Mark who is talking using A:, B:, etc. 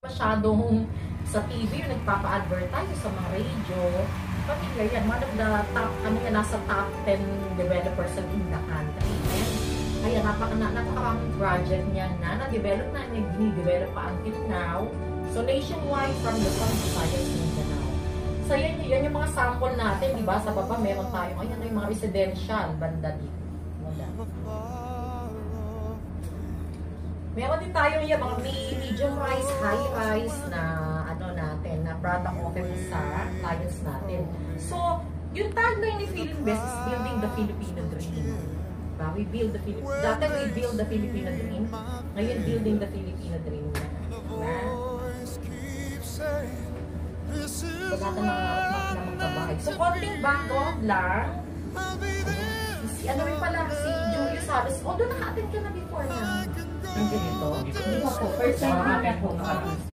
A: Masyadong sa TV yung nagpapa-advertise sa mga radio. Pamilya yan, one of the top, nasa top 10 developers in the country. And kaya napakaraming project niya na na-develop na, gini-develop pa until now. So nationwide from the Sun Society Mindanao. So yan yung mga sample natin, di ba? Sa baba meron tayo, ayan yung mga residential banda dito. Meron din tayo yung mga medium rise, high rise na natin, na product offering sa clients natin. So, yung tagline ni Philinvest is building the Filipino dream. We build the Filipino, dati we build the Filipino dream, ngayon building the Filipino dream na. So, natin na magkabahay. So, konting background lang. Rin pala, si Julius Harris, although naka-attend ka na before na. Hindi dito. Hindi mo po, first time ako.